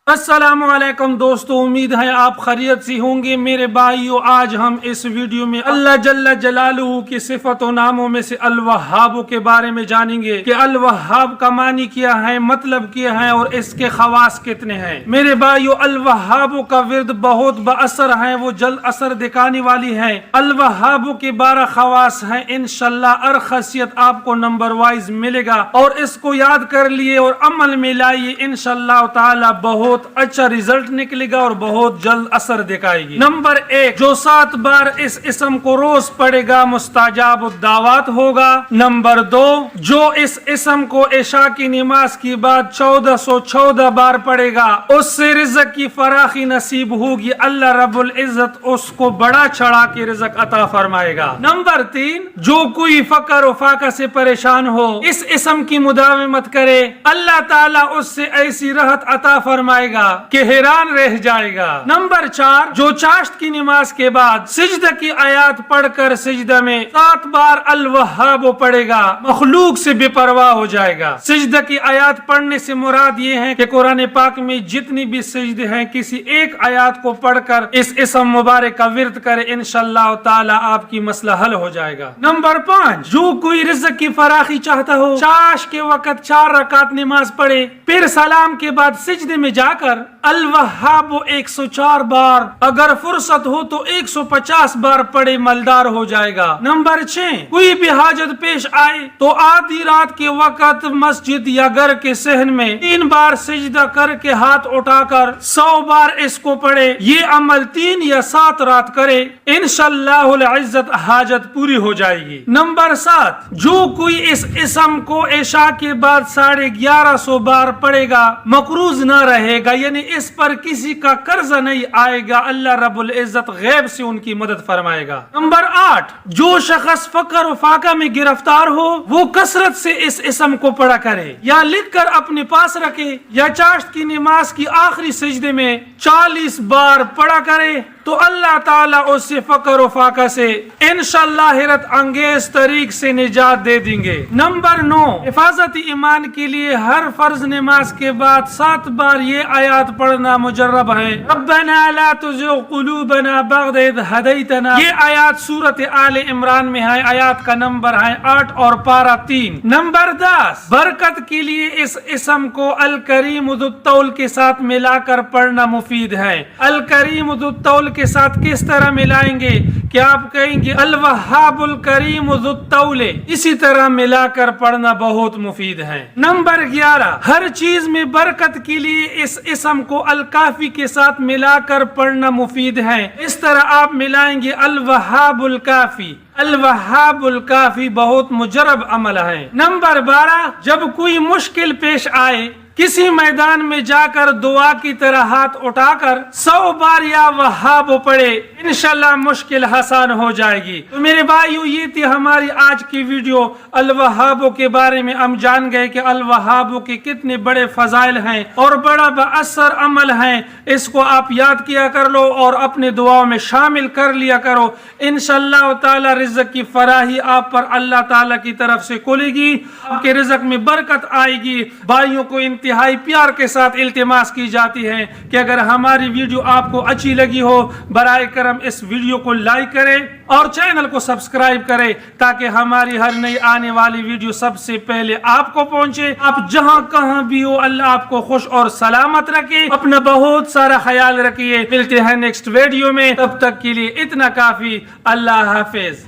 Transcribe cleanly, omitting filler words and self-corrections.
السلام علیکم دوستو، امید ہے آپ خیریت سے ہوں گے میرے بھائیو۔ آج ہم اس ویڈیو میں اللہ جل جلالہ کی صفت و ناموں میں سے الوہاب کے بارے میں جانیں گے کہ الوہاب کا معنی کیا ہے، مطلب کیا ہے اور اس کے خواص کتنے ہیں۔ میرے بھائیو، الوہاب کا ورد بہت با اثر ہے، وہ جلد اثر دکھانے والی ہے۔ الوہاب کے 12 خواص ہیں، انشاءاللہ ہر خاصیت آپ کو نمبر وائز ملے گا، اور اس کو یاد کر لیے اور عمل میں لائیے، انشاءاللہ تعالی بہت اچھا ریزلٹ نکلے گا اور بہت جلد اثر دکھائے گی۔ نمبر 1، جو 7 بار اس اسم کو روز پڑھے گا مستجاب الدعوات ہوگا۔ نمبر 2، جو اس اسم کو عشاء کی نماز کے بعد 1414 بار پڑھے گا اس سے رزق کی فراخی نصیب ہوگی، اللہ رب العزت اس کو بڑا چڑھا کے رزق عطا فرمائے گا۔ نمبر 3، جو کوئی فقر و فاقہ سے پریشان ہو اس اسم کی مداومت کرے، اللہ تعالیٰ اس سے ایسی راحت عطا فرمائے گا کہ حیران رہ جائے گا۔ نمبر 4، جو چاشت کی نماز کے بعد سجدہ کی آیات پڑھ کر سجدہ میں 7 بار الوہاب پڑھے گا، مخلوق سے بے پرواہ ہو جائے گا۔ سجدہ کی آیات پڑھنے سے مراد یہ ہے کہ قرآن پاک میں جتنی بھی سجدے ہیں کسی ایک آیات کو پڑھ کر اس اسم مبارک کا ورد کرے، انشاءاللہ تعالی آپ کی مسئلہ حل ہو جائے گا۔ نمبر 5، جو کوئی رزق کی فراخی چاہتا ہو چاش کے وقت 4 رکعت نماز پڑھے، پھر سلام کے بعد سجدے میں جا کر الوہاب 104 بار، اگر فرصت ہو تو 150 بار پڑھے، مالدار ہو جائے گا۔ نمبر 6، کوئی بھی حاجت پیش آئے تو آدھی رات کے وقت مسجد یا گھر کے صحن میں 3 بار سجدہ کر کے ہاتھ اٹھا کر 100 بار اس کو پڑھے، یہ عمل 3 یا 7 رات کرے، انشاءاللہ العزت حاجت پوری ہو جائے گی۔ نمبر 7، جو کوئی اس اسم کو عشاء کے بعد 1150 بار پڑھے گا مقروض نہ رہے گا، یعنی اس پر کسی کا قرض نہیں آئے گا، اللہ رب العزت غیب سے ان کی مدد فرمائے گا۔ نمبر 8، جو شخص فقر و فاقہ میں گرفتار ہو وہ کثرت سے اس اسم کو پڑھا کرے، یا لکھ کر اپنے پاس رکھے، یا چاشت کی نماز کی آخری سجدے میں 40 بار پڑھا کرے تو اللہ تعالیٰ اس سے فقر و فاقہ سے انشاءاللہ حیرت انگیز طریق سے نجات دے دیں گے۔ نمبر 9، حفاظت ایمان کے لیے ہر فرض نماز کے بعد 7 بار یہ آیات پڑھنا مجرب ہے۔ ربنا لا تزغ قلوبنا بعد اذ ہدیتنا، یہ آیات سورۃ آل عمران میں ہے، آیات کا نمبر ہے 8 اور پارہ 3۔ نمبر 10، برکت کے لیے اس اسم کو الکریم ذو الطول کے ساتھ ملا کر پڑھنا مفید ہے۔ الکریم ذو الطول کے ساتھ کس طرح ملائیں گے کہ آپ کہیں گے الوہاب الکریم ذو الطول، اسی طرح ملا کر پڑھنا بہت مفید ہے۔ نمبر 11، ہر چیز میں برکت کے لیے اس اسم کو الکافی کے ساتھ ملا کر پڑھنا مفید ہے، اس طرح آپ ملائیں گے الوہاب الکافی۔ الوہاب الکافی بہت مجرب عمل ہے۔ نمبر 12، جب کوئی مشکل پیش آئے کسی میدان میں جا کر دعا کی طرح ہاتھ اٹھا کر 100 بار یا وہاب پڑھے، انشاءاللہ مشکل آسان ہو جائے گی۔ تو میرے بھائیو، یہ تھی ہماری آج کی ویڈیو الوہاب کے بارے میں۔ ہم جان گئے کہ الوہاب کے کتنے بڑے فضائل ہیں اور بڑا با اثر عمل ہیں، اس کو آپ یاد کیا کر لو اور اپنے دعاؤں میں شامل کر لیا کرو، انشاءاللہ تعالی رزق کی فراہی آپ پر اللہ تعالی کی طرف سے کھلے گی، آپ کے رزق میں برکت آئے گی۔ بھائیوں کو انتہائی پیار کے ساتھ التماس کی جاتی ہے کہ اگر ہماری ویڈیو آپ کو اچھی لگی ہو برائے کرم اس ویڈیو کو لائک کرے اور چینل کو سبسکرائب کرے، تاکہ ہماری ہر نئی آنے والی ویڈیو سب سے پہلے آپ کو پہنچے۔ آپ جہاں کہاں بھی ہو، اللہ آپ کو خوش اور سلامت رکھے، اپنا بہت سارا خیال رکھیے۔ ملتے ہیں نیکسٹ ویڈیو میں، تب تک کے لیے اتنا کافی، اللہ حافظ۔